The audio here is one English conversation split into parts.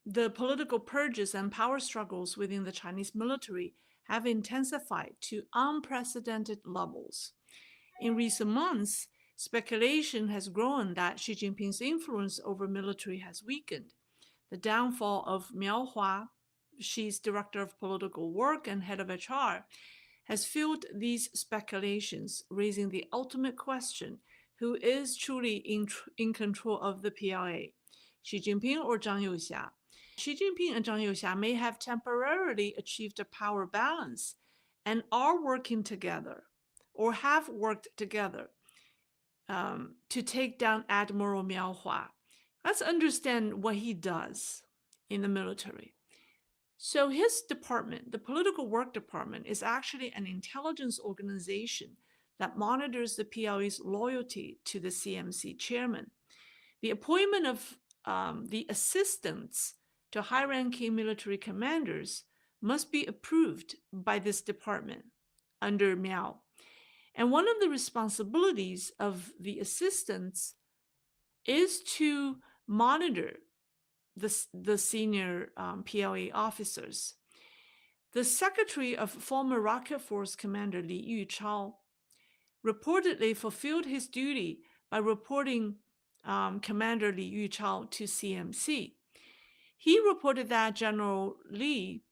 the political purges and power struggles within the Chinese military have intensified to unprecedented levels. In recent months, speculation has grown that Xi Jinping's influence over military has weakened. The downfall of Miao Hua, Xi's director of political work and head of HR, has fueled these speculations, raising the ultimate question: who is truly in control of the PLA, Xi Jinping or Zhang Youxia? Xi Jinping and Zhang Youxia may have temporarily achieved a power balance and are working together or have worked together to take down Admiral Miao Hua. Let's understand what he does in the military. So his department, the Political Work Department, is actually an intelligence organization that monitors the PLA's loyalty to the CMC chairman. The appointment of the assistants to high-ranking military commanders must be approved by this department under Miao. And one of the responsibilities of the assistants is to monitor the senior PLA officers. The secretary of former Rocket Force Commander Li Yuchao reportedly fulfilled his duty by reporting Commander Li Yuchao to CMC. He reported that General Li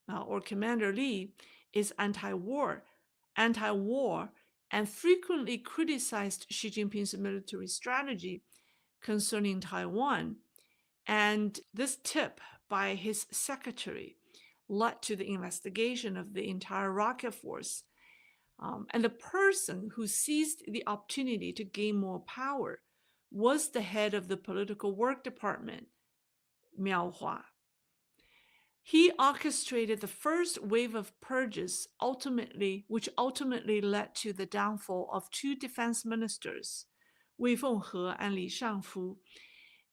or Commander Li is anti-war, and frequently criticized Xi Jinping's military strategy concerning Taiwan. And this tip by his secretary led to the investigation of the entire rocket force. And the person who seized the opportunity to gain more power was the head of the Political Work Department, Miao Hua. He orchestrated the first wave of purges, which ultimately led to the downfall of two defense ministers, Wei Fenghe and Li Shangfu,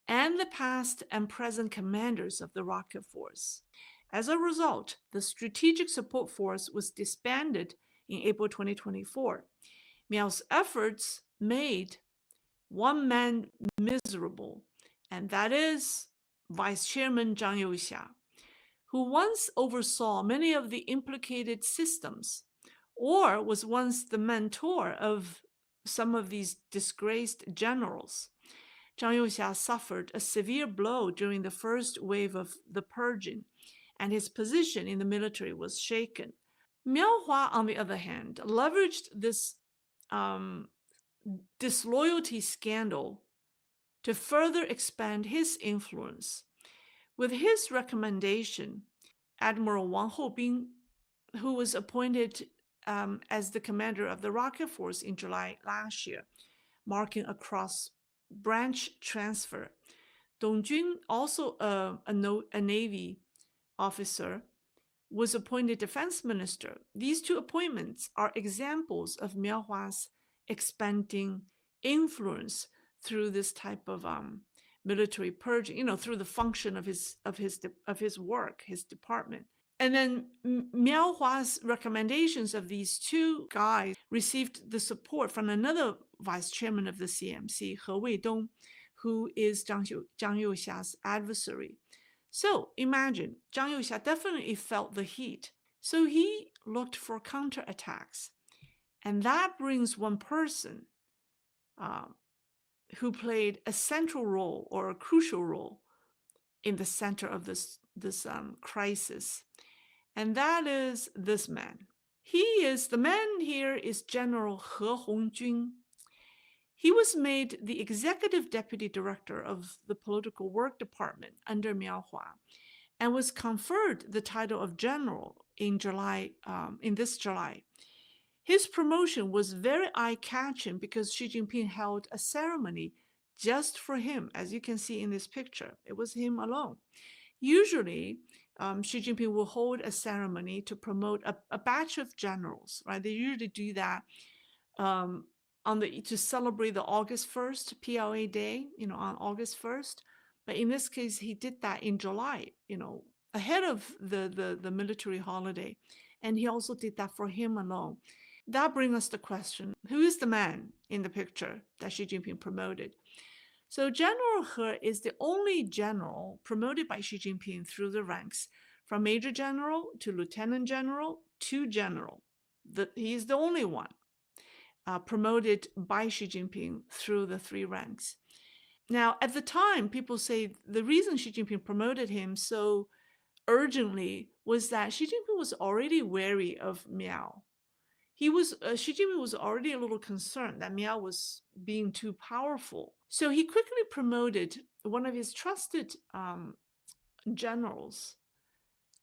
and the past and present commanders of the rocket force. As a result, the Strategic Support Force was disbanded in April 2024. Miao's efforts made one man miserable, and that is Vice Chairman Zhang Youxia, who once oversaw many of the implicated systems, or was once the mentor of some of these disgraced generals. Zhang Youxia suffered a severe blow during the first wave of the purging, and his position in the military was shaken. Miao Hua, on the other hand, leveraged this disloyalty scandal to further expand his influence. With his recommendation, Admiral Wang Houbing, who was appointed as the commander of the rocket force in July last year, marking a cross-branch transfer. Dong Jun, also a Navy officer, was appointed defense minister. These two appointments are examples of Miao Hua's expanding influence through this type of military purging, through the function of his work, his department. And then Miao Hua's recommendations of these two guys received the support from another vice chairman of the CMC, He Weidong, who is Zhang Youxia's adversary. So imagine, Zhang Youxia definitely felt the heat. So he looked for counterattacks. And that brings one person who played a central role or a crucial role in the center of this crisis. And that is this man. The man here is General He Hongjun. He was made the executive deputy director of the Political Work Department under Miao Hua and was conferred the title of general in this July. His promotion was very eye-catching because Xi Jinping held a ceremony just for him, as you can see in this picture. It was him alone. Usually, Xi Jinping will hold a ceremony to promote a batch of generals, right? They usually do that to celebrate the August 1st PLA Day, on August 1st. But in this case, he did that in July, ahead of the military holiday. And he also did that for him alone. That brings us the question, who is the man in the picture that Xi Jinping promoted? So General He is the only general promoted by Xi Jinping through the ranks from major general to lieutenant general to general. He is the only one promoted by Xi Jinping through the three ranks. Now, at the time, people say the reason Xi Jinping promoted him so urgently was that Xi Jinping was already wary of Miao. Xi Jinping was already a little concerned that Miao was being too powerful. So he quickly promoted one of his trusted generals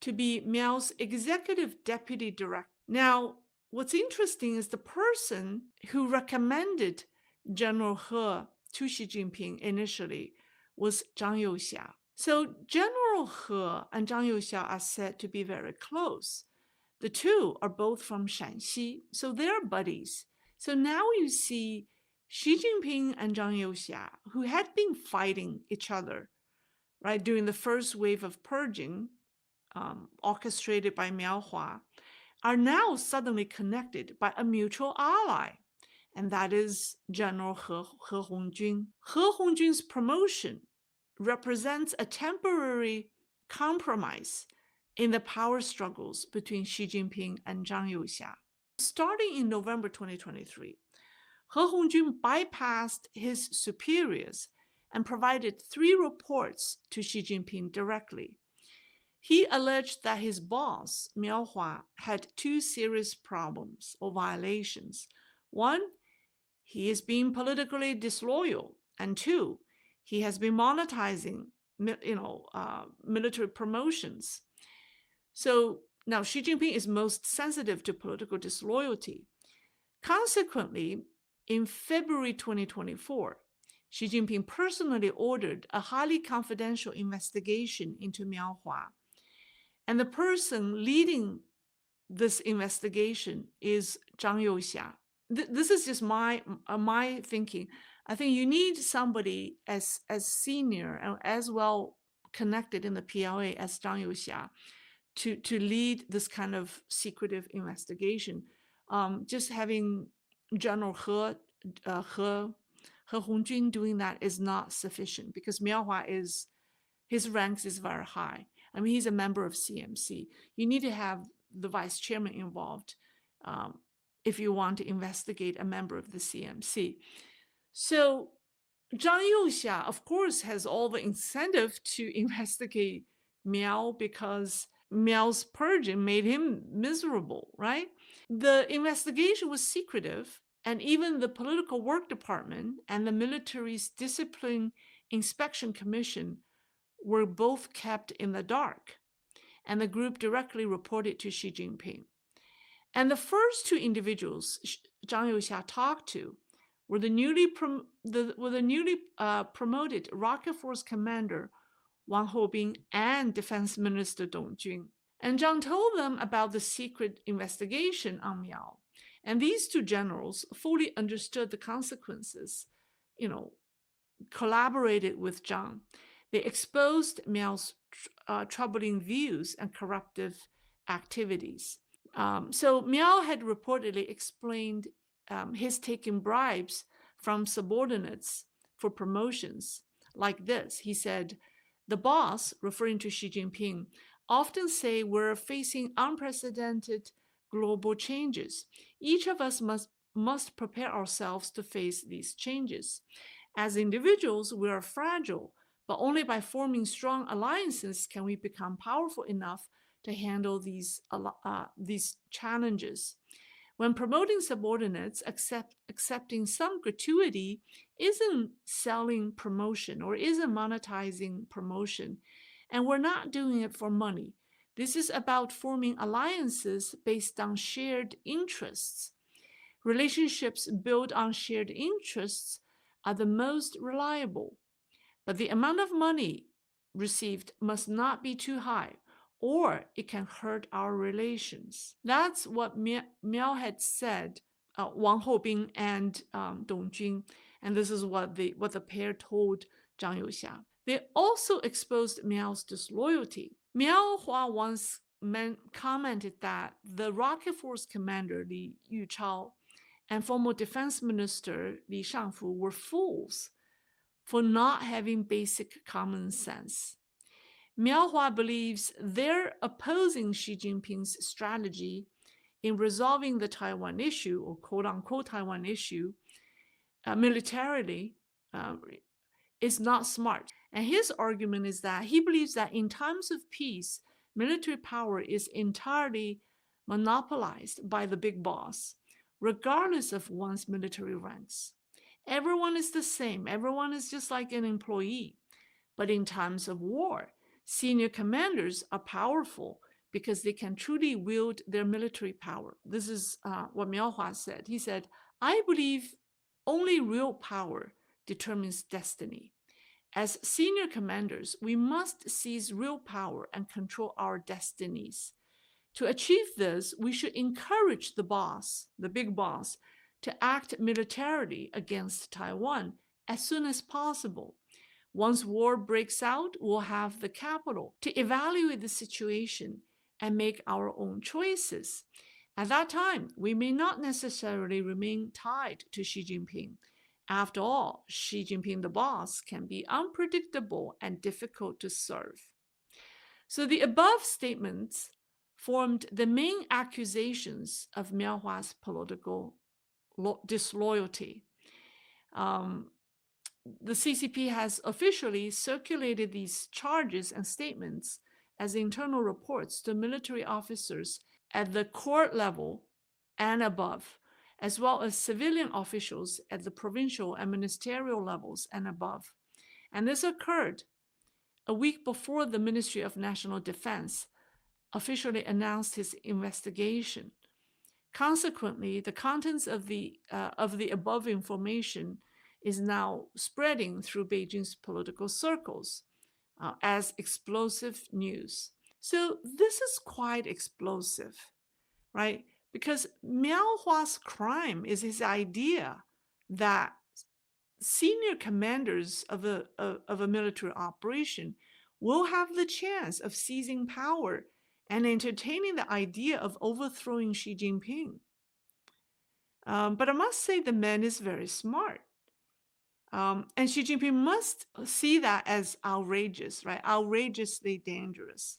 to be Miao's executive deputy director. Now, what's interesting is the person who recommended General He to Xi Jinping initially was Zhang Youxia. So General He and Zhang Youxia are said to be very close. The two are both from Shanxi, so they're buddies. So now you see Xi Jinping and Zhang Youxia, who had been fighting each other, right, during the first wave of purging, orchestrated by Miao Hua, are now suddenly connected by a mutual ally, and that is General He Hongjun. He Hongjun's promotion represents a temporary compromise in the power struggles between Xi Jinping and Zhang Youxia. Starting in November 2023, He Hongjun bypassed his superiors and provided 3 reports to Xi Jinping directly. He alleged that his boss, Miao Hua, had 2 serious problems or violations. 1, he is being politically disloyal, and 2, he has been monetizing, military promotions. So now Xi Jinping is most sensitive to political disloyalty. Consequently, in February 2024, Xi Jinping personally ordered a highly confidential investigation into Miao Hua. And the person leading this investigation is Zhang Youxia. This is just my thinking. I think you need somebody as senior and as well connected in the PLA as Zhang Youxia to lead this kind of secretive investigation. Just having General He Hongjun doing that is not sufficient because Miao Hua his ranks is very high. I mean, he's a member of CMC. You need to have the vice chairman involved if you want to investigate a member of the CMC. So Zhang Youxia, of course, has all the incentive to investigate Miao because Miao's purging made him miserable, right? The investigation was secretive, and even the political work department and the military's discipline inspection commission were both kept in the dark, and the group directly reported to Xi Jinping. And the first 2 individuals Zhang Youxia talked to were the newly promoted Rocket Force Commander Wang Houbing and Defense Minister Dong Jun. And Zhang told them about the secret investigation on Miao. And these 2 generals fully understood the consequences, collaborated with Zhang. They exposed Miao's troubling views and corruptive activities. So Miao had reportedly explained his taking bribes from subordinates for promotions like this. He said, the boss, referring to Xi Jinping, often say we're facing unprecedented global changes. Each of us must prepare ourselves to face these changes. As individuals, we are fragile, but only by forming strong alliances can we become powerful enough to handle these challenges. When promoting subordinates, accepting some gratuity isn't selling promotion or isn't monetizing promotion, and we're not doing it for money. This is about forming alliances based on shared interests. Relationships built on shared interests are the most reliable, but the amount of money received must not be too high, or it can hurt our relations. That's what Miao had said, Wang Houbing and Dong Jun, and this is what the pair told Zhang Youxia. They also exposed Miao's disloyalty. Miao Hua once commented that the Rocket Force commander Li Yuchao and former defense minister Li Shangfu were fools for not having basic common sense. Miao Hua believes they're opposing Xi Jinping's strategy in resolving the Taiwan issue, or quote unquote Taiwan issue, militarily, uh, is not smart. And his argument is that he believes that in times of peace, military power is entirely monopolized by the big boss, regardless of one's military ranks. Everyone is the same, everyone is just like an employee. But in times of war, senior commanders are powerful because they can truly wield their military power. This is what Miao Hua said. He said, I believe only real power determines destiny. As senior commanders, we must seize real power and control our destinies. To achieve this, we should encourage the boss, the big boss, to act militarily against Taiwan as soon as possible. Once war breaks out, we'll have the capital to evaluate the situation and make our own choices. At that time, we may not necessarily remain tied to Xi Jinping. After all, Xi Jinping, the boss, can be unpredictable and difficult to serve. So the above statements formed the main accusations of Miao Hua's political disloyalty. The CCP has officially circulated these charges and statements as internal reports to military officers at the court level and above, as well as civilian officials at the provincial and ministerial levels and above. And this occurred a week before the Ministry of National Defense officially announced its investigation. Consequently, the contents of the above information is now spreading through Beijing's political circles as explosive news. So this is quite explosive, right? Because Miao Hua's crime is his idea that senior commanders of a military operation will have the chance of seizing power and entertaining the idea of overthrowing Xi Jinping. But I must say the man is very smart. And Xi Jinping must see that as outrageous, right? Outrageously dangerous.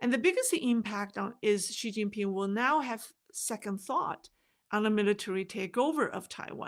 And the biggest impact is Xi Jinping will now have second thought on a military takeover of Taiwan.